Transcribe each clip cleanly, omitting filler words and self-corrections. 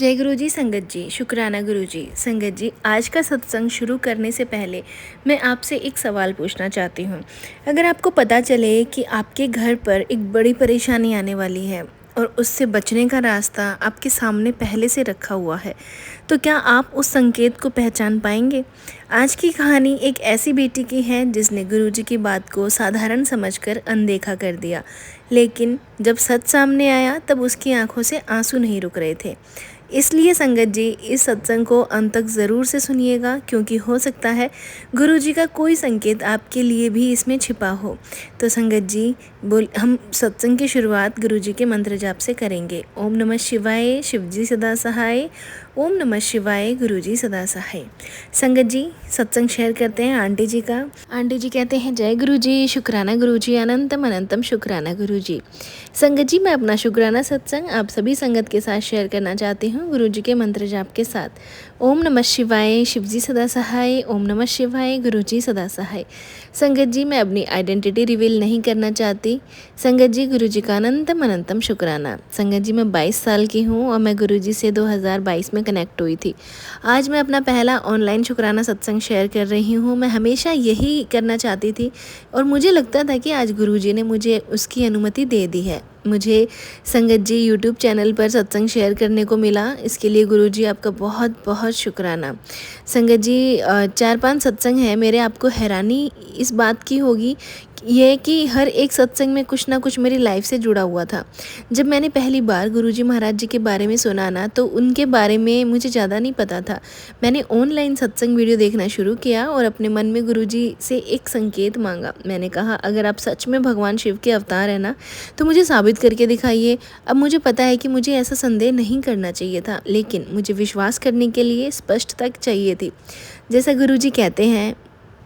जय गुरु जी। संगत जी, शुक्राना गुरु जी। संगत जी, आज का सत्संग शुरू करने से पहले मैं आपसे एक सवाल पूछना चाहती हूँ। अगर आपको पता चले कि आपके घर पर एक बड़ी परेशानी आने वाली है और उससे बचने का रास्ता आपके सामने पहले से रखा हुआ है, तो क्या आप उस संकेत को पहचान पाएंगे? आज की कहानी एक ऐसी बेटी की है जिसने गुरुजी की बात को साधारण समझकर अनदेखा कर दिया, लेकिन जब सच सामने आया तब उसकी आंखों से आंसू नहीं रुक रहे थे। इसलिए संगत जी, इस सत्संग को अंत तक ज़रूर से सुनिएगा, क्योंकि हो सकता है गुरुजी का कोई संकेत आपके लिए भी इसमें छिपा हो। तो संगत जी, हम सत्संग की शुरुआत गुरुजी के मंत्र जाप से करेंगे। ओम नमः शिवाय, शिवजी सदा सहाय। ओम नमः शिवाय, गुरुजी सदा सहाय। संगत जी, सत्संग शेयर करते हैं आंटी जी का। आंटी जी कहते हैं, जय गुरुजी, शुक्राना गुरुजी, अनंतम अनंतम शुक्राना गुरुजी। संगत जी, मैं अपना शुक्राना सत्संग आप सभी संगत के साथ शेयर करना चाहती हूँ गुरुजी के मंत्र जाप के साथ। ओम नमः शिवाय, शिवजी सदा सहाय। ओम नमः शिवाय, गुरुजी सदा सहाय। संगत जी, मैं अपनी आइडेंटिटी रिवील नहीं करना चाहती। संगत जी, गुरुजी का अनंतम अनंतम शुक्राना। संगत जी, मैं 22 साल की हूँ और मैं गुरुजी से 2022 में कनेक्ट हुई थी। आज मैं अपना पहला ऑनलाइन शुक्राना सत्संग शेयर कर रही हूँ। मैं हमेशा यही करना चाहती थी और मुझे लगता था कि आज गुरुजी ने मुझे उसकी अनुमति दे दी है। मुझे संगत जी यूट्यूब चैनल पर सत्संग शेयर करने को मिला, इसके लिए गुरुजी आपका बहुत बहुत शुक्राना। संगत जी, 4-5 सत्संग हैं मेरे। आपको हैरानी इस बात की होगी ये कि हर एक सत्संग में कुछ ना कुछ मेरी लाइफ से जुड़ा हुआ था। जब मैंने पहली बार गुरुजी महाराज जी के बारे में सुना ना, तो उनके बारे में मुझे ज़्यादा नहीं पता था। मैंने ऑनलाइन सत्संग वीडियो देखना शुरू किया और अपने मन में गुरुजी से एक संकेत मांगा। मैंने कहा, अगर आप सच में भगवान शिव के अवतार हैं ना, तो मुझे साबित करके दिखाइए। अब मुझे पता है कि मुझे ऐसा संदेह नहीं करना चाहिए था, लेकिन मुझे विश्वास करने के लिए स्पष्टता चाहिए थी। जैसा गुरुजी कहते हैं,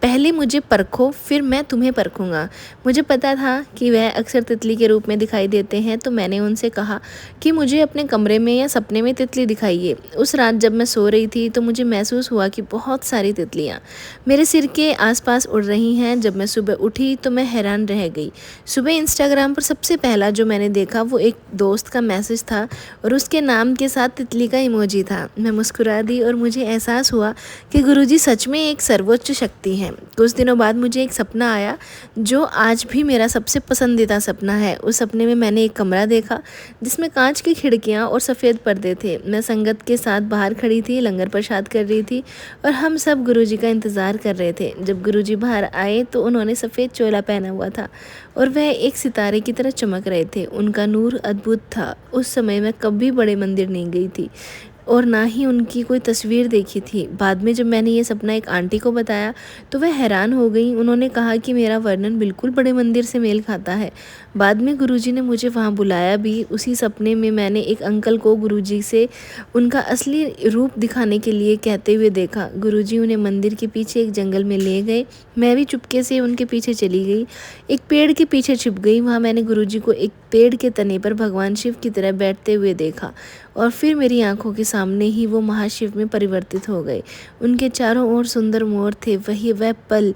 पहले मुझे परखो फिर मैं तुम्हें परखूंगा। मुझे पता था कि वह अक्सर तितली के रूप में दिखाई देते हैं, तो मैंने उनसे कहा कि मुझे अपने कमरे में या सपने में तितली दिखाइए। उस रात जब मैं सो रही थी तो मुझे महसूस हुआ कि बहुत सारी तितलियाँ मेरे सिर के आसपास उड़ रही हैं। जब मैं सुबह उठी तो मैं हैरान रह गई। सुबह इंस्टाग्राम पर सबसे पहला जो मैंने देखा वो एक दोस्त का मैसेज था और उसके नाम के साथ तितली का इमोजी था। मैं मुस्कुरा दी और मुझे एहसास हुआ कि गुरुजी सच में एक सर्वोच्च शक्ति है। कुछ दिनों बाद मुझे एक सपना आया जो आज भी मेरा सबसे पसंदीदा सपना है। उस सपने में मैंने एक कमरा देखा जिसमें कांच की खिड़कियां और सफ़ेद पर्दे थे। मैं संगत के साथ बाहर खड़ी थी, लंगर प्रसाद कर रही थी और हम सब गुरुजी का इंतज़ार कर रहे थे। जब गुरुजी बाहर आए तो उन्होंने सफ़ेद चोला पहना हुआ था और वह एक सितारे की तरह चमक रहे थे। उनका नूर अद्भुत था। उस समय मैं कभी बड़े मंदिर नहीं गई थी और ना ही उनकी कोई तस्वीर देखी थी। बाद में जब मैंने ये सपना एक आंटी को बताया तो वह हैरान हो गई। उन्होंने कहा कि मेरा वर्णन बिल्कुल बड़े मंदिर से मेल खाता है। बाद में गुरुजी ने मुझे वहाँ बुलाया भी। उसी सपने में मैंने एक अंकल को गुरुजी से उनका असली रूप दिखाने के लिए कहते हुए देखा। गुरुजी उन्हें मंदिर के पीछे एक जंगल में ले गए। मैं भी चुपके से उनके पीछे चली गई, एक पेड़ के पीछे छिप गई। वहाँ मैंने गुरुजी को एक पेड़ के तने पर भगवान शिव की तरह बैठते हुए देखा और फिर मेरी आंखों के सामने ही वो महाशिव में परिवर्तित हो गए। उनके चारों ओर सुंदर मोर थे। वह पल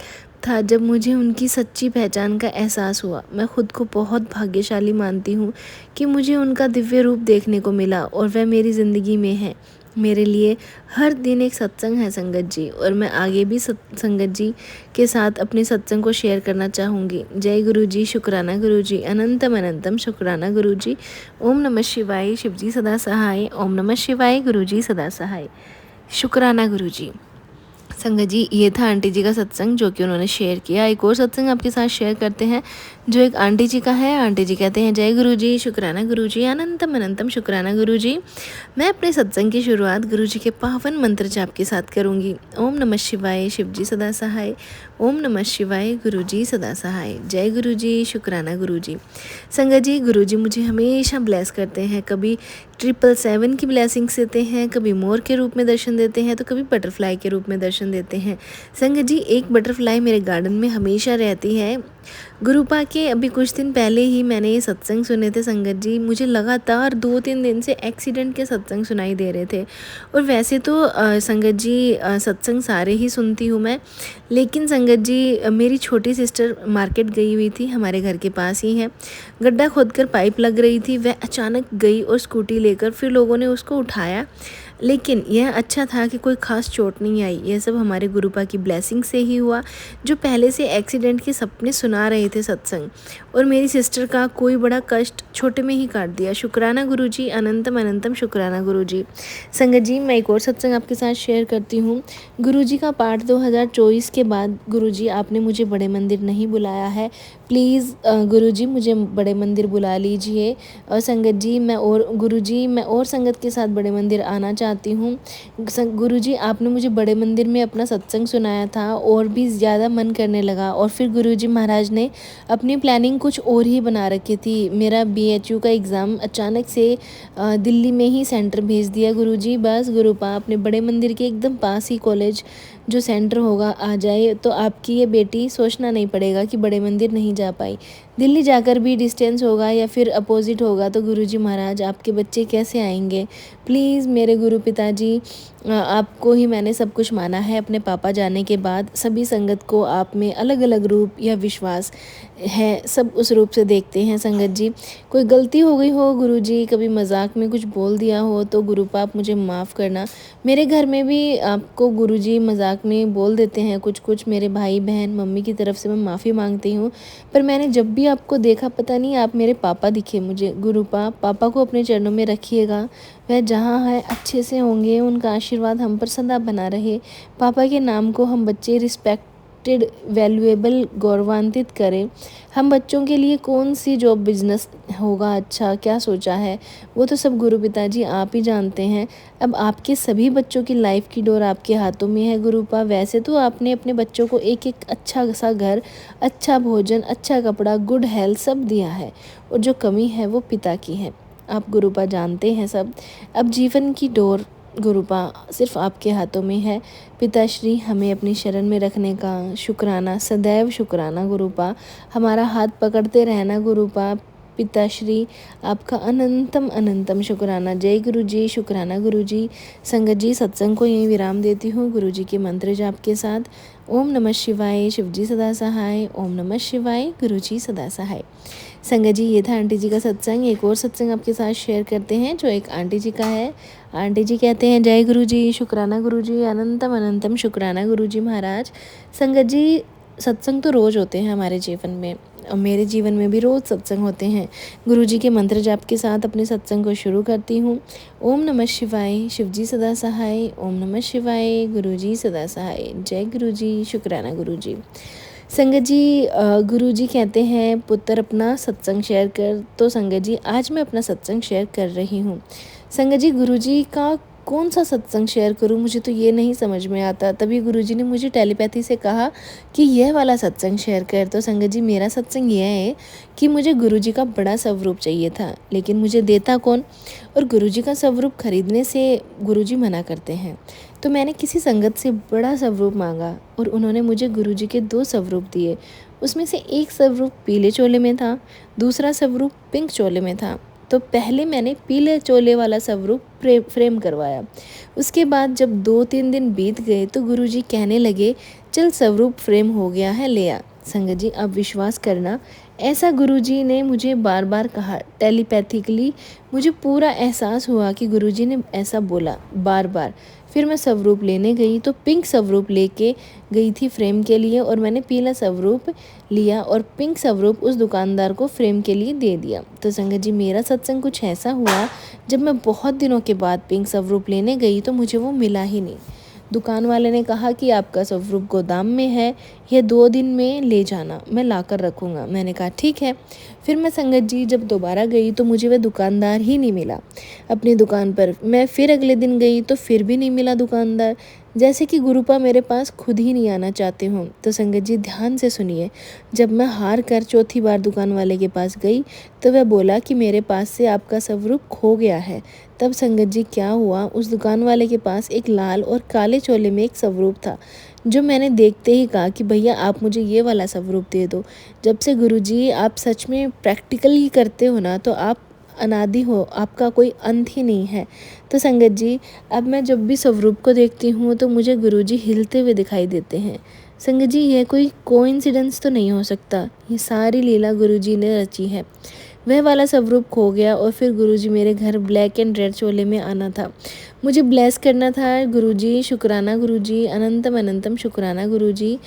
था जब मुझे उनकी सच्ची पहचान का एहसास हुआ। मैं खुद को बहुत भाग्यशाली मानती हूँ कि मुझे उनका दिव्य रूप देखने को मिला और वह मेरी ज़िंदगी में है। मेरे लिए हर दिन एक सत्संग है संगत जी, और मैं आगे भी संगत जी के साथ अपने सत्संग को शेयर करना चाहूँगी। जय गुरु जी, शुक्राना गुरु जी, अनंतम अनंतम शुक्राना गुरु जी। ओम नमः शिवाय, शिवजी सदा सहाय। ओम नमः शिवाय, गुरु जी सदा सहाय। शुक्राना गुरु जी। संगत जी, ये था आंटी जी का सत्संग जो कि उन्होंने शेयर किया। एक और सत्संग आपके साथ शेयर करते हैं जो एक आंटी जी का है। आंटी जी कहते हैं, जय गुरु जी, शुक्राना गुरु जी, अनंतम अनंतम शुक्राना गुरु जी। मैं अपने सत्संग की शुरुआत गुरु जी के पावन मंत्र जाप के साथ करूंगी। ओम नमः शिवाय, शिवजी सदा सहाय। ओम नमः शिवाय, गुरु जी सदा सहाय। जय गुरु जी, शुक्राना गुरु जी। संगत जी, गुरु जी मुझे हमेशा ब्लेस करते हैं। कभी 777 की ब्लेसिंग्स देते हैं, कभी मोर के रूप में दर्शन देते हैं, तो कभी बटरफ्लाई के रूप में दर्शन देते हैं। संगत जी, एक बटरफ्लाई मेरे गार्डन में हमेशा रहती है गुरुपा के अभी कुछ दिन पहले ही मैंने ये सत्संग सुने थे संगत जी। मुझे लगातार 2-3 दिन से एक्सीडेंट के सत्संग सुनाई दे रहे थे। और वैसे तो संगत जी सत्संग सारे ही सुनती हूँ मैं, लेकिन संगत जी मेरी छोटी सिस्टर मार्केट गई हुई थी, हमारे घर के पास ही है। गड्ढा खोदकर पाइप लग रही थी, वह अचानक गई और स्कूटी लेकर, फिर लोगों ने उसको उठाया, लेकिन यह अच्छा था कि कोई ख़ास चोट नहीं आई। यह सब हमारे गुरुपा की ब्लेसिंग से ही हुआ, जो पहले से एक्सीडेंट के सपने सुना रहे थे सत्संग, और मेरी सिस्टर का कोई बड़ा कष्ट छोटे में ही काट दिया। शुक्राना गुरुजी, अनंतम अनंतम शुक्राना गुरुजी। संगत जी, मैं एक और सत्संग आपके साथ शेयर करती हूँ। गुरुजी का पाठ 2024 के बाद गुरुजी आपने मुझे बड़े मंदिर नहीं बुलाया है, प्लीज़ गुरुजी मुझे बड़े मंदिर बुला लीजिए। और संगत जी मैं और संगत के साथ बड़े मंदिर आना चाहती हूँ। गुरुजी आपने मुझे बड़े मंदिर में अपना सत्संग सुनाया था और भी ज़्यादा मन करने लगा, और फिर गुरुजी महाराज ने अपनी प्लानिंग कुछ और ही बना रखी थी। मेरा BHU का एग्ज़ाम अचानक से दिल्ली में ही सेंटर भेज दिया गुरुजी। बस गुरुपा अपने बड़े मंदिर के एकदम पास ही कॉलेज जो सेंटर होगा आ जाए, तो आपकी ये बेटी सोचना नहीं पड़ेगा कि बड़े मंदिर नहीं जा पाई। दिल्ली जाकर भी डिस्टेंस होगा या फिर अपोजिट होगा तो गुरुजी महाराज आपके बच्चे कैसे आएंगे। प्लीज़ मेरे गुरु पिताजी, आपको ही मैंने सब कुछ माना है अपने पापा जाने के बाद। सभी संगत को आप में अलग अलग रूप या विश्वास है, सब उस रूप से देखते हैं संगत जी। कोई गलती हो गई हो गुरुजी, कभी मजाक में कुछ बोल दिया हो तो गुरुपा आप मुझे माफ़ करना। मेरे घर में भी आपको गुरुजी मजाक में बोल देते हैं कुछ कुछ, मेरे भाई बहन मम्मी की तरफ से मैं माफ़ी मांगती हूँ। पर मैंने जब भी आपको देखा, पता नहीं आप मेरे पापा दिखे मुझे। गुरुपा पापा को अपने चरणों में रखिएगा, वह जहाँ है अच्छे से होंगे, उनका आशीर्वाद हम पर सदा बना रहे। पापा के नाम को हम बच्चे रिस्पेक्टेड, वैल्यूएबल, गौरवान्वित करें। हम बच्चों के लिए कौन सी जॉब बिजनेस होगा अच्छा, क्या सोचा है, वो तो सब गुरु पिताजी आप ही जानते हैं। अब आपके सभी बच्चों की लाइफ की डोर आपके हाथों में है गुरुपा। वैसे तो आपने अपने बच्चों को एक एक अच्छा सा घर, अच्छा भोजन, अच्छा कपड़ा, गुड हेल्थ सब दिया है, और जो कमी है वो पिता की है। आप गुरुपा जानते हैं सब। अब जीवन की डोर गुरुपा सिर्फ आपके हाथों में है। पिताश्री हमें अपनी शरण में रखने का शुक्राना, सदैव शुक्राना गुरुपा। हमारा हाथ पकड़ते रहना गुरुपा। पिताश्री आपका अनंतम अनंतम शुक्राना। जय गुरु जी, शुक्राना गुरु जी। संगत जी सत्संग को यहीं विराम देती हूँ गुरु जी के मंत्र जाप के साथ। ओम नमः शिवाय, शिवजी सदा सहाय। ओम नमः शिवाय, गुरु जी सदा सहाय। संगत जी ये था आंटी जी का सत्संग। एक और सत्संग आपके साथ शेयर करते हैं जो एक आंटी जी का है। आंटी जी कहते हैं, जय गुरु जी, शुक्राना गुरु जी, अनंतम अनंतम शुक्राना गुरु जी महाराज। संगत जी सत्संग तो रोज़ होते हैं हमारे जीवन में, और मेरे जीवन में भी रोज़ सत्संग होते हैं। गुरु जी के मंत्र जाप के साथ अपने सत्संग को शुरू करती हूँ। ओम नमः शिवाय, शिवजी सदा सहाय। ओम नमः शिवाय, गुरु जी सदा सहाय। जय गुरु जी, शुक्राना गुरु जी। संगत जी गुरु जी कहते हैं, पुत्र अपना सत्संग शेयर कर। तो संगत जी आज मैं अपना सत्संग शेयर कर रही हूँ। संगत जी गुरु जी का कौन सा सत्संग शेयर करूं, मुझे तो ये नहीं समझ में आता। तभी गुरुजी ने मुझे टेलीपैथी से कहा कि यह वाला सत्संग शेयर कर। तो संगत जी मेरा सत्संग यह है कि मुझे गुरुजी का बड़ा स्वरूप चाहिए था, लेकिन मुझे देता कौन, और गुरुजी का स्वरूप खरीदने से गुरुजी मना करते हैं। तो मैंने किसी संगत से बड़ा स्वरूप मांगा और उन्होंने मुझे गुरुजी के 2 स्वरूप दिए। उसमें से एक स्वरूप पीले चोले में था, दूसरा स्वरूप पिंक चोले में था। तो पहले मैंने पीले चोले वाला स्वरूप फ्रेम करवाया। उसके बाद जब 2-3 दिन बीत गए तो गुरुजी कहने लगे, चल स्वरूप फ्रेम हो गया है, ले आ। संगत जी अब विश्वास करना, ऐसा गुरुजी ने मुझे बार बार कहा। टेलीपैथिकली मुझे पूरा एहसास हुआ कि गुरुजी ने ऐसा बोला बार बार। फिर मैं स्वरूप लेने गई तो पिंक स्वरूप लेके गई थी फ्रेम के लिए, और मैंने पीला स्वरूप लिया और पिंक स्वरूप उस दुकानदार को फ्रेम के लिए दे दिया। तो संगत जी मेरा सत्संग कुछ ऐसा हुआ, जब मैं बहुत दिनों के बाद पिंक स्वरूप लेने गई तो मुझे वो मिला ही नहीं। दुकान वाले ने कहा कि आपका स्वरूप गोदाम में है, यह 2 दिन में ले जाना, मैं ला कर रखूँगा। मैंने कहा ठीक है। फिर मैं संगत जी जब दोबारा गई तो मुझे वह दुकानदार ही नहीं मिला अपनी दुकान पर। मैं फिर अगले दिन गई तो फिर भी नहीं मिला दुकानदार, जैसे कि गुरुपा मेरे पास खुद ही नहीं आना चाहते हों। तो संगत जी ध्यान से सुनिए, जब मैं हार कर चौथी बार दुकान वाले के पास गई तो वह बोला कि मेरे पास से आपका स्वरूप खो गया है। तब संगत जी क्या हुआ, उस दुकान वाले के पास एक लाल और काले चोले में एक स्वरूप था जो मैंने देखते ही कहा कि भैया आप मुझे ये वाला स्वरूप दे दो। जब से गुरुजी आप सच में प्रैक्टिकल ही करते हो ना, तो आप अनादि हो, आपका कोई अंत ही नहीं है। तो संगत जी, अब मैं जब भी स्वरूप को देखती हूँ तो मुझे गुरुजी हिलते हुए दिखाई देते हैं। संगत जी, यह कोई कोइंसिडेंस तो नहीं हो सकता, ये सारी लीला गुरुजी ने रची है। वह वाला स्वरूप खो गया और फिर गुरुजी मेरे घर ब्लैक एंड रेड चोले में आना था, मुझे ब्लेस करना था। गुरुजी शुक्राना, गुरुजी अनंतम अनंतम शुक्राना। गुरुजी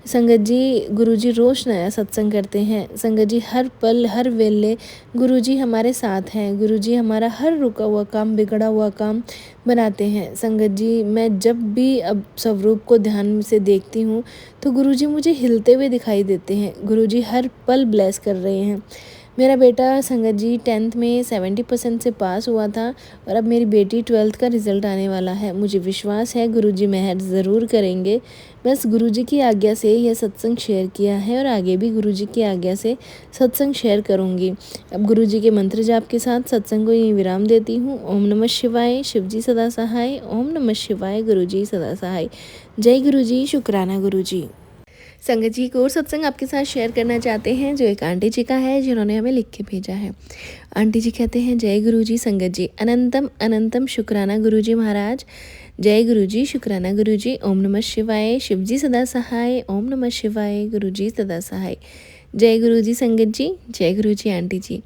संगत जी, गुरुजी रोज़ नया सत्संग करते हैं। संगत जी, हर पल हर वेले गुरुजी हमारे साथ हैं। गुरुजी हमारा हर रुका हुआ काम, बिगड़ा हुआ काम बनाते हैं। संगत जी, मैं जब भी अब स्वरूप को ध्यान से देखती हूँ तो गुरुजी मुझे हिलते हुए दिखाई देते हैं। गुरुजी हर पल ब्लेस कर रहे हैं। मेरा बेटा संगत जी 10th में 70% से पास हुआ था और अब मेरी बेटी 12th का रिज़ल्ट आने वाला है। मुझे विश्वास है गुरुजी मेहर ज़रूर करेंगे। बस गुरुजी की आज्ञा से यह सत्संग शेयर किया है और आगे भी गुरुजी की आज्ञा से सत्संग शेयर करूँगी। अब गुरुजी के मंत्र जाप के साथ सत्संग को यहीं विराम देती हूँ। ओम नमः शिवाय, शिवजी सदा सहाय। ओम नमः शिवाय, गुरुजी सदा सहाय। जय गुरुजी, शुक्राना गुरुजी। संगत जी, एक और सत्संग आपके साथ शेयर करना चाहते हैं जो एक आंटी जी का है, जिन्होंने हमें लिख के भेजा है। आंटी जी कहते हैं, जय गुरुजी संगत जी, अनंतम अनंतम शुक्राना गुरुजी महाराज। जय गुरुजी, शुक्राना गुरुजी। ओम नमः शिवाय, शिवजी सदा सहाय। ओम नमः शिवाय, गुरुजी सदा सहाय। जय गुरुजी संगत जी, जय गुरुजी आंटी जी।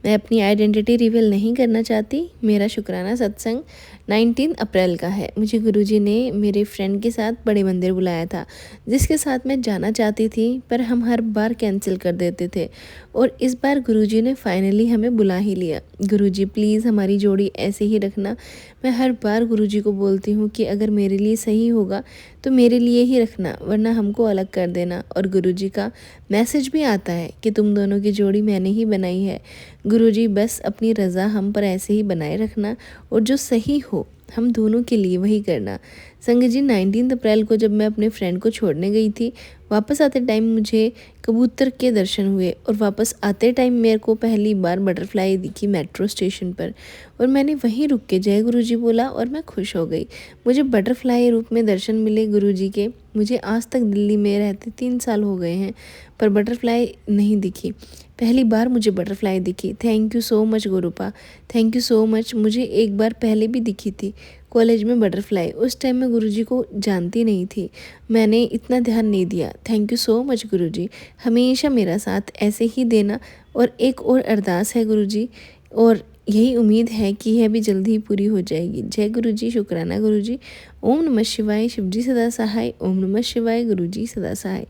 मैं अपनी आइडेंटिटी रिवील नहीं करना चाहती। मेरा शुक्राना सत्संग 19 अप्रैल का है। मुझे गुरुजी ने मेरे फ्रेंड के साथ बड़े मंदिर बुलाया था, जिसके साथ मैं जाना चाहती थी, पर हम हर बार कैंसिल कर देते थे और इस बार गुरुजी ने फाइनली हमें बुला ही लिया। गुरुजी प्लीज़ हमारी जोड़ी ऐसे ही रखना। मैं हर बार गुरुजी को बोलती हूँ कि अगर मेरे लिए सही होगा तो मेरे लिए ही रखना, वरना हमको अलग कर देना। और गुरुजी का मैसेज भी आता है कि तुम दोनों की जोड़ी मैंने ही बनाई है। गुरुजी बस अपनी रज़ा हम पर ऐसे ही बनाए रखना और जो सही हो हम दोनों के लिए वही करना। संगत जी, 19 अप्रैल को जब मैं अपने फ्रेंड को छोड़ने गई थी, वापस आते टाइम मुझे कबूतर के दर्शन हुए और वापस आते टाइम मेरे को पहली बार बटरफ्लाई दिखी मेट्रो स्टेशन पर और मैंने वहीं रुक के जय गुरुजी बोला और मैं खुश हो गई। मुझे बटरफ्लाई रूप में दर्शन मिले गुरुजी के। मुझे आज तक दिल्ली में रहते 3 साल हो गए हैं, पर बटरफ्लाई नहीं दिखी। पहली बार मुझे बटरफ्लाई दिखी। Thank you so much गुरुपा, thank you so much. मुझे एक बार पहले भी दिखी थी कॉलेज में बटरफ्लाई, उस टाइम मैं गुरुजी को जानती नहीं थी, मैंने इतना ध्यान नहीं दिया। थैंक यू सो मच गुरुजी, हमेशा मेरा साथ ऐसे ही देना। और एक और अरदास है गुरुजी, और यही उम्मीद है कि यह भी जल्दी ही पूरी हो जाएगी। जय गुरुजी, शुक्राना गुरुजी। ओम नमः शिवाय, शिवजी सदा सहाय। ओम नमः शिवाय, गुरुजी सदा सहाय।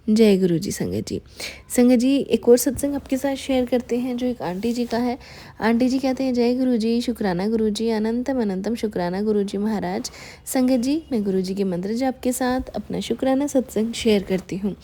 जय गुरुजी संगत जी। संगत जी, एक और सत्संग आपके साथ शेयर करते हैं जो एक आंटी जी का है। आंटी जी कहते हैं, जय गुरुजी, शुक्राना गुरुजी, अनंतम अनंतम शुक्राना गुरुजी महाराज। संगत जी, मैं गुरुजी के मंत्र जाप के साथ अपना शुक्राना सत्संग शेयर करती हूँ।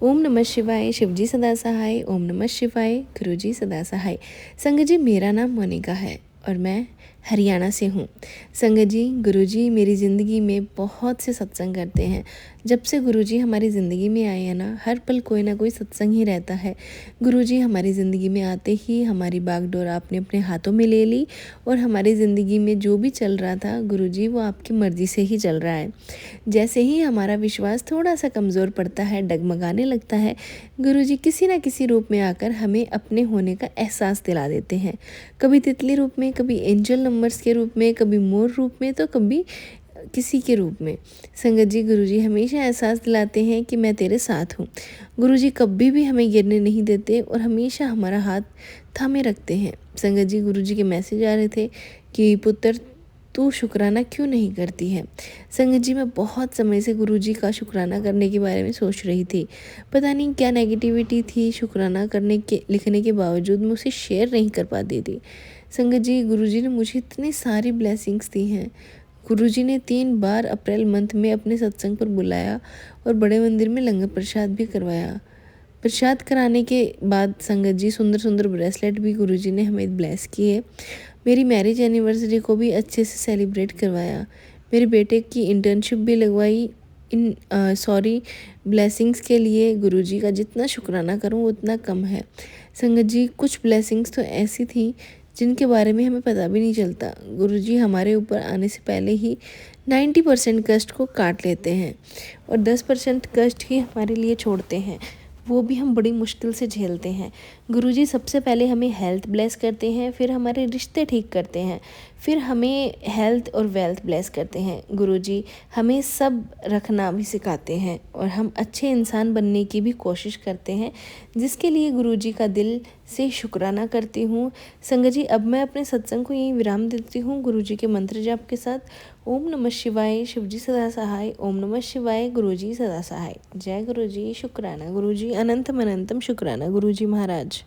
ओम नमः शिवाय, शिवजी सदा सहाय। ओम नमः शिवाय, गुरुजी सदा सहाय। संगत जी, मेरा नाम मोनिका है और मैं हरियाणा से हूँ। संगत जी, गुरुजी मेरी ज़िंदगी में बहुत से सत्संग करते हैं। जब से गुरुजी हमारी ज़िंदगी में आए हैं ना, हर पल कोई ना कोई सत्संग ही रहता है। गुरुजी हमारी ज़िंदगी में आते ही हमारी बागडोर आपने अपने हाथों में ले ली और हमारी ज़िंदगी में जो भी चल रहा था गुरुजी, वो आपकी मर्ज़ी से ही चल रहा है। जैसे ही हमारा विश्वास थोड़ा सा कमज़ोर पड़ता है, डगमगाने लगता है, गुरुजी किसी न किसी रूप में आकर हमें अपने होने का एहसास दिला देते हैं। कभी तितली रूप में, कभी एंजल नंबर्स के रूप में, कभी मोर रूप में, तो कभी किसी के रूप में। संगत जी, गुरुजी हमेशा एहसास दिलाते हैं कि मैं तेरे साथ हूँ। गुरुजी कभी भी हमें गिरने नहीं देते और हमेशा हमारा हाथ थामे रखते हैं। संगत जी, गुरुजी के मैसेज आ रहे थे कि पुत्र तू शुक्राना क्यों नहीं करती है। संगत जी, मैं बहुत समय से गुरुजी का शुक्राना करने के बारे में सोच रही थी। पता नहीं क्या नेगेटिविटी थी, शुक्राना करने के लिखने के बावजूद मैं उसे शेयर नहीं कर पाती थी। संगत जी, गुरुजी ने मुझे इतनी सारी ब्लेसिंग्स दी हैं। गुरुजी ने 3 बार अप्रैल मंथ में अपने सत्संग पर बुलाया और बड़े मंदिर में लंगर प्रसाद भी करवाया। प्रसाद कराने के बाद संगत जी, सुंदर सुंदर ब्रेसलेट भी गुरुजी ने हमें ब्लेस किए। मेरी मैरिज एनिवर्सरी को भी अच्छे से सेलिब्रेट करवाया। मेरे बेटे की इंटर्नशिप भी लगवाई। इन ब्लेसिंग्स के लिए गुरुजी का जितना शुक्राना करूं उतना कम है। संगत जी, कुछ ब्लेसिंग्स तो ऐसी थी जिनके बारे में हमें पता भी नहीं चलता। गुरुजी हमारे ऊपर आने से पहले ही 90% कष्ट को काट लेते हैं और 10% कष्ट ही हमारे लिए छोड़ते हैं, वो भी हम बड़ी मुश्किल से झेलते हैं। गुरुजी सबसे पहले हमें हेल्थ ब्लेस करते हैं, फिर हमारे रिश्ते ठीक करते हैं, फिर हमें हेल्थ और वेल्थ ब्लेस करते हैं। गुरुजी हमें सब रखना भी सिखाते हैं और हम अच्छे इंसान बनने की भी कोशिश करते हैं, जिसके लिए गुरुजी का दिल से शुक्राना करती हूँ। संगत जी, अब मैं अपने सत्संग को यहीं विराम देती हूँ गुरुजी के मंत्र जाप के साथ। ओम नमः शिवाय, शिवजी सदा सहाय। ओम नमः शिवाय, गुरुजी सदा सहाय। जय गुरुजी, शुक्राना गुरुजी, अनंतम अनंतम शुक्राना गुरुजी महाराज।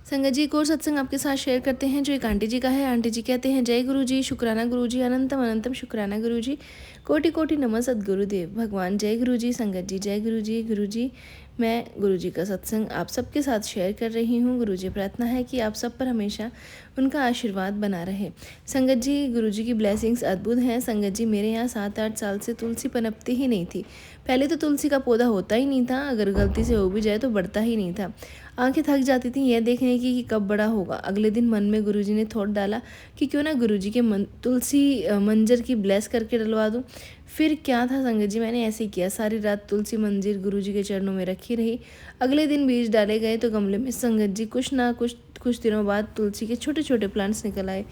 संगत जी, एक और सत्संग आपके साथ शेयर करते हैं जो एक आंटी जी का है। आंटी जी कहते हैं, जय गुरुजी, शुक्राना गुरुजी, अनंतम अनंतम शुक्राना गुरुजी, कोटि कोटि नमः सद्गुरुदेव भगवान। जय गुरुजी। संगत जी, जय गुरुजी। गुरुजी, मैं गुरुजी का सत्संग आप सबके साथ शेयर कर रही हूँ। गुरुजी प्रार्थना है कि आप सब पर हमेशा उनका आशीर्वाद बना रहे। संगत जी, गुरुजी की ब्लेसिंग्स अद्भुत हैं। संगत जी, मेरे यहाँ 7-8 साल से तुलसी पनपती ही नहीं थी। पहले तो तुलसी का पौधा होता ही नहीं था, अगर गलती से हो भी जाए तो बढ़ता ही नहीं था। आंखें थक जाती थी यह देखने की कि कब बड़ा होगा। अगले दिन मन में गुरुजी ने थॉट डाला कि क्यों ना गुरुजी के तुलसी मंजर की ब्लेस करके डलवा दूं। फिर क्या था संगत जी, मैंने ऐसे ही किया। सारी रात तुलसी मंजीर गुरुजी के चरणों में रखी रही। अगले दिन बीज डाले गए तो गमले में संगत जी कुछ दिनों बाद तुलसी के छोटे छोटे प्लांट्स निकल आए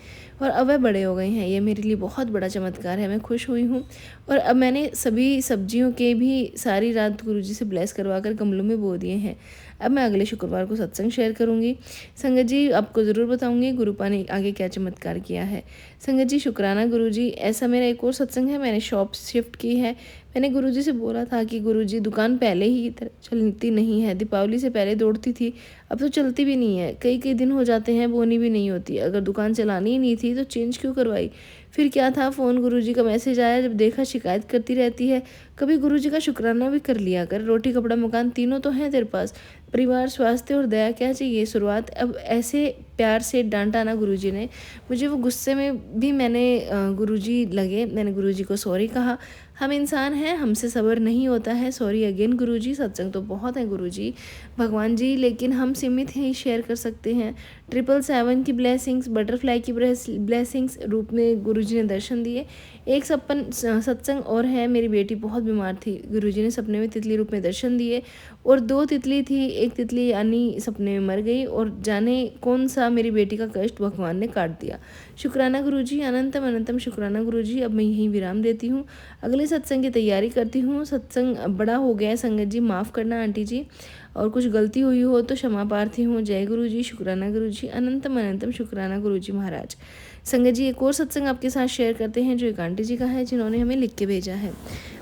और अब वह बड़े हो गए हैं। यह मेरे लिए बहुत बड़ा चमत्कार है, मैं खुश हुई हूँ। और अब मैंने सभी सब्जियों के भी सारी रात गुरुजी से ब्लेस करवा कर गमलों में बो दिए हैं। अब मैं अगले शुक्रवार को सत्संग शेयर करूंगी। संगत जी, आपको ज़रूर बताऊंगी गुरुपा ने आगे क्या चमत्कार किया है। संगत जी, शुक्राना गुरुजी। ऐसा मेरा एक और सत्संग है, मैंने शॉप शिफ्ट की है। मैंने गुरुजी से बोला था कि गुरुजी दुकान पहले ही चलती नहीं है, दीपावली से पहले दौड़ती थी, अब तो चलती भी नहीं है। कई कई दिन हो जाते हैं, बोनी भी नहीं होती। अगर दुकान चलानी ही नहीं थी तो चेंज क्यों करवाई। फिर क्या था, फ़ोन गुरुजी का मैसेज आया, जब देखा शिकायत करती रहती है। कभी गुरुजी का शुक्राना भी कर लिया कर। रोटी कपड़ा मकान तीनों तो हैं तेरे पास, परिवार स्वास्थ्य और दया क्या चाहिए। शुरुआत अब ऐसे प्यार से डांटा ना गुरुजी ने मुझे, वो गुस्से में भी मैंने गुरुजी लगे, मैंने गुरुजी को सॉरी कहा। हम इंसान हैं, हमसे सब्र नहीं होता है। सॉरी अगेन गुरुजी। सत्संग तो बहुत है गुरुजी भगवान जी, लेकिन हम सीमित ही शेयर कर सकते हैं। 777 की ब्लेसिंग्स, बटरफ्लाई की ब्लेसिंग्स रूप में गुरुजी ने दर्शन दिए। एक सत्संग और है, मेरी बेटी बहुत बीमार थी, गुरुजी ने सपने में तितली रूप में दर्शन दिए। और 2 तितली थी, एक तितली यानी सपने में मर गई और जाने कौन सा मेरी बेटी का कष्ट भगवान ने काट दिया। शुक्राना गुरुजी, अनंतम अनंतम शुक्राना गुरुजी। अब मैं यहीं विराम देती हूँ, अगले सत्संग की तैयारी करती हूँ। सत्संग बड़ा हो गया है संगत जी, माफ़ करना आंटी जी, और कुछ गलती हुई हो तो क्षमा प्रार्थी हूँ। जय गुरुजी, शुक्राना गुरुजी, अनंतम अनंतम शुक्राना गुरुजी महाराज। संगत जी, एक और सत्संग आपके साथ शेयर करते हैं जो एक आंटी जी का है, जिन्होंने हमें लिख के भेजा है।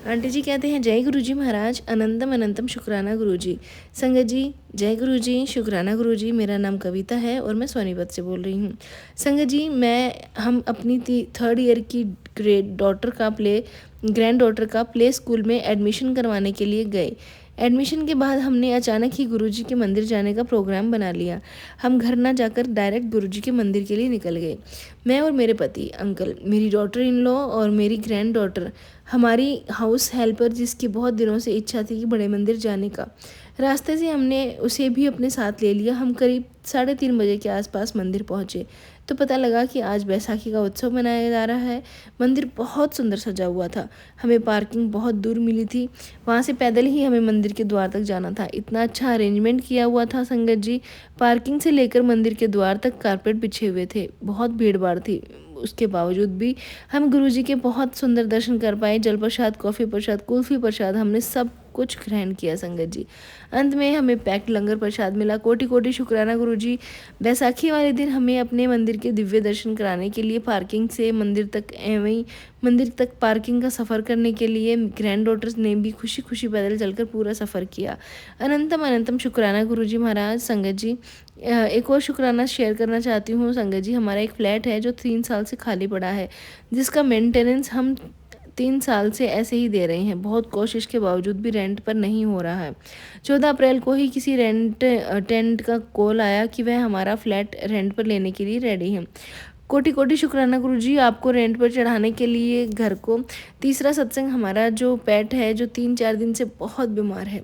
आंटी जी कहते हैं, जय गुरुजी महाराज, अनंतम अनंतम शुक्राना गुरुजी। संगत जी, जय गुरुजी, शुक्राना गुरुजी। मेरा नाम कविता है और मैं सोनीपत से बोल रही हूँ। संगत जी, हम अपनी 3rd ईयर की ग्रैंड डॉटर का प्ले स्कूल में एडमिशन करवाने के लिए गए। एडमिशन के बाद हमने अचानक ही गुरुजी के मंदिर जाने का प्रोग्राम बना लिया। हम घर ना जाकर डायरेक्ट गुरुजी के मंदिर के लिए निकल गए। मैं और मेरे पति, अंकल, मेरी डॉटर इन लॉ और मेरी ग्रैंड डॉटर, हमारी हाउस हेल्पर जिसकी बहुत दिनों से इच्छा थी कि बड़े मंदिर जाने का। रास्ते से हमने उसे भी अपने साथ ले लिया। हम करीब 3:30 बजे के आसपास मंदिर पहुँचे तो पता लगा कि आज बैसाखी का उत्सव मनाया जा रहा है। मंदिर बहुत सुंदर सजा हुआ था। हमें पार्किंग बहुत दूर मिली थी, वहाँ से पैदल ही हमें मंदिर के द्वार तक जाना था। इतना अच्छा अरेंजमेंट किया हुआ था संगत जी, पार्किंग से लेकर मंदिर के द्वार तक कारपेट बिछे हुए थे। बहुत भीड़ भाड़ थी, उसके बावजूद भी हम गुरुजी के बहुत सुंदर दर्शन कर पाए। जल प्रसाद, कॉफ़ी प्रसाद, कुल्फ़ी प्रसाद, हमने सब कुछ ग्रहण किया संगत जी। अंत में हमें पैक्ड लंगर प्रसाद मिला। कोटि कोटि शुक्राना गुरुजी। बैसाखी वाले दिन हमें अपने मंदिर के दिव्य दर्शन कराने के लिए पार्किंग से मंदिर तक पार्किंग का सफ़र करने के लिए ग्रैंड डॉटर्स ने भी खुशी खुशी पैदल चलकर पूरा सफ़र किया। अनंतम अनंतम शुक्राना गुरुजी महाराज। संगत जी, एक और शुक्राना शेयर करना चाहती हूँ संगत जी। हमारा एक फ्लैट है जो 3 साल से खाली पड़ा है, जिसका मेंटेनेंस हम 3 साल से ऐसे ही दे रहे हैं। बहुत कोशिश के बावजूद भी रेंट पर नहीं हो रहा है। 14 अप्रैल को ही किसी टेंट का कॉल आया कि वह हमारा फ्लैट रेंट पर लेने के लिए रेडी है। कोटि कोटि शुक्राना गुरुजी आपको रेंट पर चढ़ाने के लिए घर को। तीसरा सत्संग हमारा जो पेट है जो 3-4 दिन से बहुत बीमार है,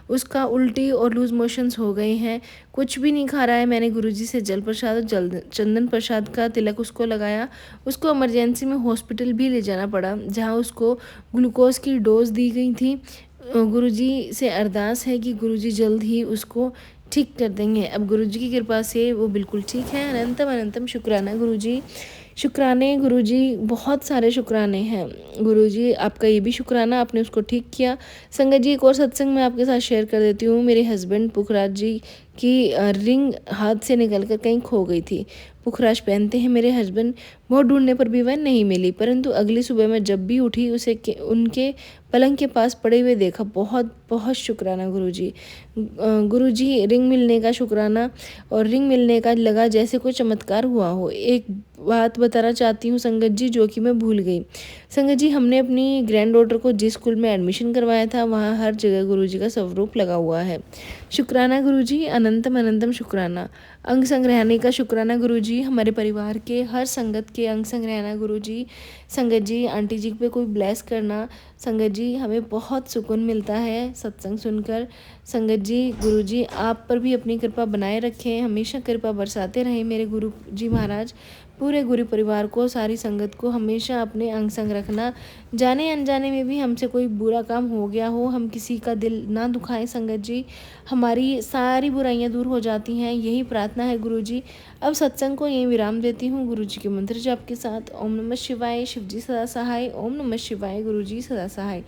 उसका उल्टी और लूज़ मोशंस हो गए हैं, कुछ भी नहीं खा रहा है। मैंने गुरुजी से जल प्रसाद और चंदन प्रसाद का तिलक उसको लगाया। उसको इमरजेंसी में हॉस्पिटल भी ले जाना पड़ा, जहाँ उसको ग्लूकोज की डोज दी गई थी। गुरुजी से अरदास है कि गुरुजी जल्द ही उसको ठीक कर देंगे। अब गुरुजी की कृपा से वो बिल्कुल ठीक है। अनंतम अनंतम शुक्राना गुरुजी। शुक्राने गुरुजी, बहुत सारे शुक्राने हैं गुरुजी। आपका ये भी शुक्राना, आपने उसको ठीक किया। संगत जी, एक और सत्संग मैं आपके साथ शेयर कर देती हूँ। मेरे हस्बैंड पुखराज जी की रिंग हाथ से निकलकर कहीं खो गई थी। पुखराज पहनते हैं मेरे हस्बैंड, बहुत ढूंढने पर भी वह नहीं मिली, परंतु अगली सुबह मैं जब भी उठी उसे उनके पलंग के पास पड़े हुए देखा। बहुत बहुत शुक्राना गुरुजी। गुरुजी, रिंग मिलने का शुक्राना, और रिंग मिलने का लगा जैसे कोई चमत्कार हुआ हो। एक बात बताना चाहती हूँ संगत जी, जो कि मैं भूल गई। संगत जी, हमने अपनी ग्रैंड डॉटर को जिस स्कूल में एडमिशन करवाया था, वहाँ हर जगह गुरुजी का स्वरूप लगा हुआ है। शुक्राना गुरुजी, अनंतम अनंतम शुक्राना। अंग संग्रहणे का शुक्राना गुरुजी। हमारे परिवार के हर संगत के अंग संग्रहना गुरुजी। संगत जी, आंटी जी पे कोई ब्लेस करना। संगत जी, हमें बहुत सुकून मिलता है सत्संग सुनकर। संगत जी, गुरुजी आप पर भी अपनी कृपा बनाए रखें, हमेशा कृपा बरसाते रहें मेरे गुरु जी महाराज। पूरे गुरु परिवार को, सारी संगत को हमेशा अपने अंग संग रखना। जाने अनजाने में भी हमसे कोई बुरा काम हो गया हो, हम किसी का दिल ना दुखाएं संगत जी, हमारी सारी बुराइयां दूर हो जाती हैं, यही प्रार्थना है गुरुजी। अब सत्संग को यहीं विराम देती हूँ गुरुजी के मंत्र जाप के साथ। ओम नमः शिवाय, शिवजी सदा सहाय। ओम नमः शिवाय, गुरुजी सदा सहाय।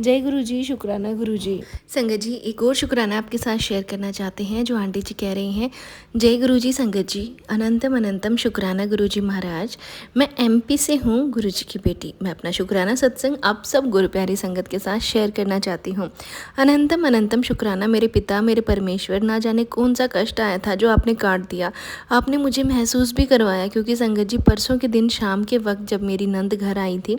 जय गुरुजी, शुक्राना गुरुजी। संगत जी, एक और शुक्राना आपके साथ शेयर करना चाहते हैं, जो आंटी जी कह रही हैं। जय गुरुजी संगत जी, अनंतम अनंतम शुक्राना गुरुजी महाराज। मैं एमपी से हूँ, गुरुजी की बेटी। मैं अपना शुक्राना सत्संग आप सब गुरु प्यारी संगत के साथ शेयर करना चाहती हूँ। अनंतम अनंतम शुक्राना मेरे पिता, मेरे परमेश्वर। ना जाने कौन सा कष्ट आया था जो आपने काट दिया। आपने मुझे महसूस भी करवाया, क्योंकि संगत जी परसों के दिन शाम के वक्त जब मेरी नंद घर आई थी,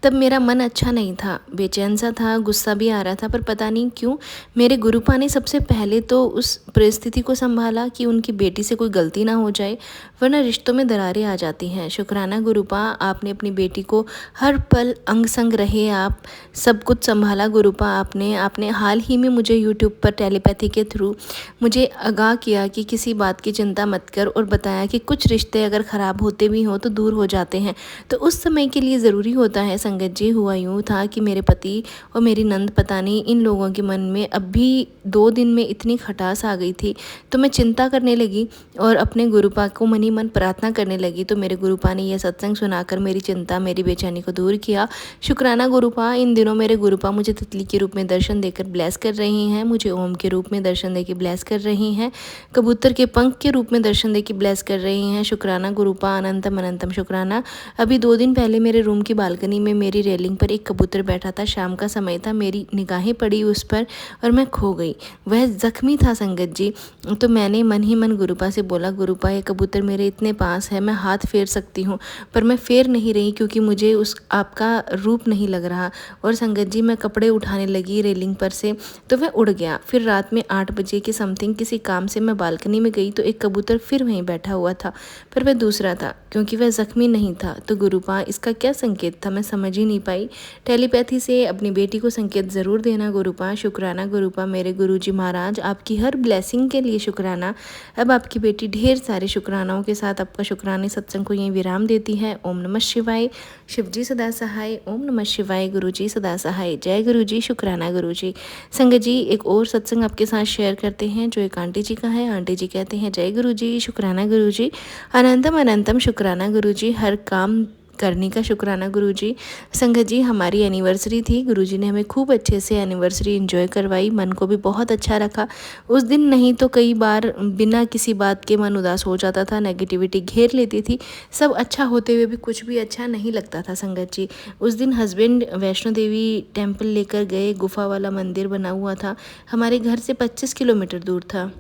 तब मेरा मन अच्छा नहीं था, बेचैन सा था, गुस्सा भी आ रहा था। पर पता नहीं क्यों मेरे गुरुपा ने सबसे पहले तो उस परिस्थिति को संभाला कि उनकी बेटी से कोई गलती ना हो जाए, वरना रिश्तों में दरारें आ जाती हैं। शुक्राना गुरुपा, आपने अपनी बेटी को हर पल अंग संग रहे, आप सब कुछ संभाला गुरुपा आपने हाल ही में मुझे यूट्यूब पर टेलीपैथी के थ्रू मुझे आगाह किया कि किसी बात की चिंता मत कर, और बताया कि कुछ रिश्ते अगर ख़राब होते भी हों तो दूर हो जाते हैं, तो उस समय के लिए ज़रूरी होता है। संगत जी, हुआ यूँ था कि मेरे पति और मेरी नंद, पता नहीं इन लोगों के मन में अब भी 2 दिन में इतनी खटास आ गई थी, तो मैं चिंता करने लगी और अपने गुरुपा को मनी मन प्रार्थना करने लगी। तो मेरे गुरुपा ने यह सत्संग सुनाकर मेरी चिंता, मेरी बेचैनी को दूर किया। शुक्राना गुरुपा। इन दिनों मेरे गुरुपा मुझे तितली के रूप में दर्शन देकर ब्लेस कर रही हैं, मुझे ओम के रूप में दर्शन देकर ब्लेस कर रही हैं, कबूतर के पंख के रूप में दर्शन देकर ब्लेस कर रही हैं। शुक्राना गुरुपा, अनंतम अनंतम शुक्राना। अभी 2 दिन पहले मेरे रूम की बालकनी में मेरी रेलिंग पर एक कबूतर बैठा था। शाम का समय था, मेरी निगाहें पड़ी उस पर और मैं खो गई। वह जख्मी था संगत जी। तो मैंने मन ही मन गुरुपा से बोला, गुरुपा ये कबूतर मेरे इतने पास है, मैं हाथ फेर सकती हूँ, पर मैं फेर नहीं रही क्योंकि मुझे उस आपका रूप नहीं लग रहा। और संगत जी, मैं कपड़े उठाने लगी रेलिंग पर से, तो वह उड़ गया। फिर रात में 8 बजे के समथिंग किसी काम से मैं बालकनी में गई तो एक कबूतर फिर वहीं बैठा हुआ था, पर वह दूसरा था क्योंकि वह जख्मी नहीं था। तो गुरुपा, इसका क्या संकेत था, मैं समझ ही नहीं पाई। टेलीपैथी से अपनी बेटी को संकेत ज़रूर देना गुरुपा। शुक्राना गुरुपा, मेरे गुरुजी महाराज, आपकी हर ब्लेसिंग के लिए शुक्राना। अब आपकी बेटी ढेर सारे शुक्रानाओं के साथ आपका शुक्राने सत्संग को यहीं विराम देती है। ओम नमः शिवाय, शिवजी सदा सहाय। ओम नमः शिवाय, गुरुजी सदा सहाय। जय गुरुजी, शुक्राना गुरुजी। संगत जी, एक और सत्संग आपके साथ शेयर करते हैं, जो एक आंटी जी का है। आंटी जी कहते हैं, जय गुरुजी, शुक्राना गुरुजी, अनंतम अनंतम शुक्राना गुरुजी, हर काम करने का शुक्राना गुरुजी। संगत जी, हमारी एनिवर्सरी थी, गुरुजी ने हमें खूब अच्छे से एनिवर्सरी एंजॉय करवाई, मन को भी बहुत अच्छा रखा। उस दिन नहीं तो कई बार बिना किसी बात के मन उदास हो जाता था, नेगेटिविटी घेर लेती थी, सब अच्छा होते हुए भी कुछ भी अच्छा नहीं लगता था। संगत जी, उस दिन हस्बैंड वैष्णो देवी टेम्पल लेकर गए, गुफा वाला मंदिर बना हुआ था, हमारे घर से 25 किलोमीटर दूर था।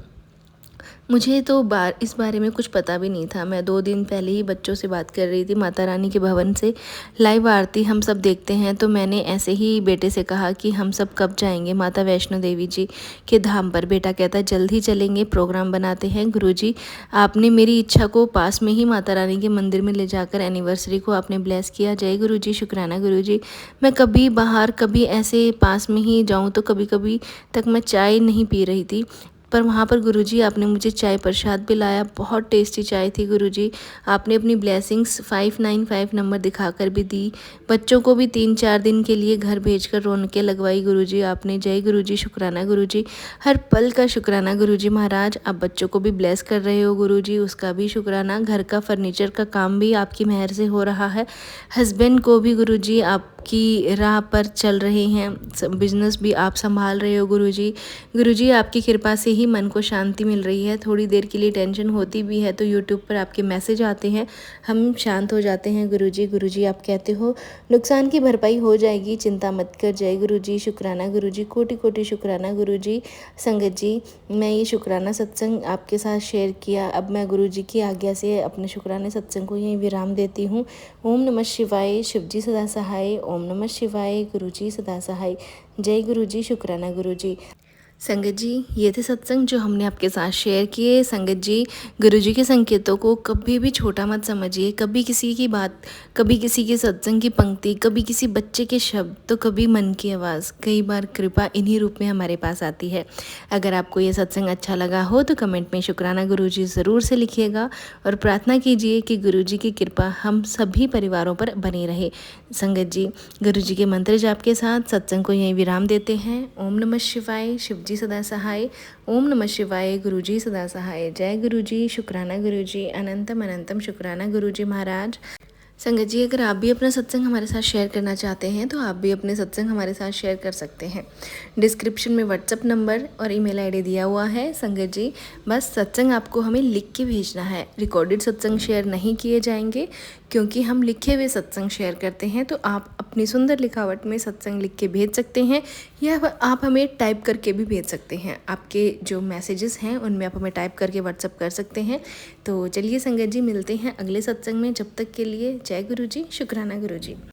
मुझे तो इस बारे में कुछ पता भी नहीं था। मैं 2 दिन पहले ही बच्चों से बात कर रही थी, माता रानी के भवन से लाइव आरती हम सब देखते हैं, तो मैंने ऐसे ही बेटे से कहा कि हम सब कब जाएंगे माता वैष्णो देवी जी के धाम पर। बेटा कहता जल्द ही चलेंगे, प्रोग्राम बनाते हैं। गुरुजी, आपने मेरी इच्छा को पास में ही माता रानी के मंदिर में ले जाकर एनिवर्सरी को आपने ब्लेस किया। जय गुरु जी, शुक्राना गुरु जी। मैं कभी बाहर, कभी ऐसे पास में ही जाऊँ तो कभी कभी तक मैं चाय नहीं पी रही थी, पर वहाँ पर गुरुजी आपने मुझे चाय प्रसाद पिलाया। बहुत टेस्टी चाय थी गुरुजी। आपने अपनी ब्लेसिंग्स 595 नंबर दिखाकर भी दी। बच्चों को भी 3-4 दिन के लिए घर भेजकर रौनकें लगवाई गुरुजी आपने। जय गुरुजी, शुक्राना गुरुजी। हर पल का शुक्राना गुरुजी महाराज। आप बच्चों को भी ब्लेस कर रहे हो गुरुजी, उसका भी शुक्राना। घर का फर्नीचर का काम भी आपकी मेहर से हो रहा है। हस्बैंड को भी गुरुजी आपकी राह पर चल रहे हैं, बिजनेस भी आप संभाल रहे हो गुरुजी। गुरुजी, आपकी कृपा से ही मन को शांति मिल रही है। थोड़ी देर के लिए टेंशन होती भी है तो यूट्यूब पर आपके मैसेज आते हैं, हम शांत हो जाते हैं गुरुजी। गुरुजी, आप कहते हो नुकसान की भरपाई हो जाएगी, चिंता मत कर। जय गुरुजी, शुक्राना गुरुजी, कोटि कोटि शुक्राना गुरुजी। संगत जी, मैं ये शुक्राना सत्संग आपके साथ शेयर किया। अब मैं गुरुजी की आज्ञा से अपने शुक्राने सत्संग को यहीं विराम देती हूँ। ओम नमः शिवाय, शिवजी सदा सहाय। ओम नमः शिवाय, गुरुजी सदा सहाय। जय गुरुजी, शुक्राना गुरुजी। संगत जी, ये थे सत्संग जो हमने आपके साथ शेयर किए। संगत जी, गुरुजी के संकेतों को कभी भी छोटा मत समझिए। कभी किसी की बात, कभी किसी के सत्संग की पंक्ति, कभी किसी बच्चे के शब्द, तो कभी मन की आवाज़, कई बार कृपा इन्हीं रूप में हमारे पास आती है। अगर आपको ये सत्संग अच्छा लगा हो तो कमेंट में शुक्राना गुरुजी ज़रूर से लिखिएगा और प्रार्थना कीजिए कि गुरुजी की कृपा हम सभी परिवारों पर बनी रहे। संगत जी, गुरुजी के मंत्र जाप के साथ सत्संग को यहीं विराम देते हैं। ओम नमः शिवाय, शिवजी सदा सहाय। ओम नमः शिवाय, गुरुजी सदा सहाय। जय गुरुजी, शुक्राना गुरुजी, अनंतम अनंतम शुक्राना गुरुजी महाराज। संगत जी, अगर आप भी अपना सत्संग हमारे साथ शेयर करना चाहते हैं तो आप भी अपने सत्संग हमारे साथ शेयर कर सकते हैं। डिस्क्रिप्शन में व्हाट्सएप नंबर और ईमेल आईडी दिया हुआ है। संगत जी, बस सत्संग आपको हमें लिख के भेजना है। रिकॉर्डेड सत्संग शेयर नहीं किए जाएंगे क्योंकि हम लिखे हुए सत्संग शेयर करते हैं, तो आप अपनी सुंदर लिखावट में सत्संग लिख के भेज सकते हैं या आप हमें टाइप करके भी भेज सकते हैं। आपके जो मैसेजेस हैं उनमें आप हमें टाइप करके व्हाट्सएप कर सकते हैं। तो चलिए संगत जी, मिलते हैं अगले सत्संग में। जब तक के लिए जय गुरु जी, शुक्राना गुरु जी।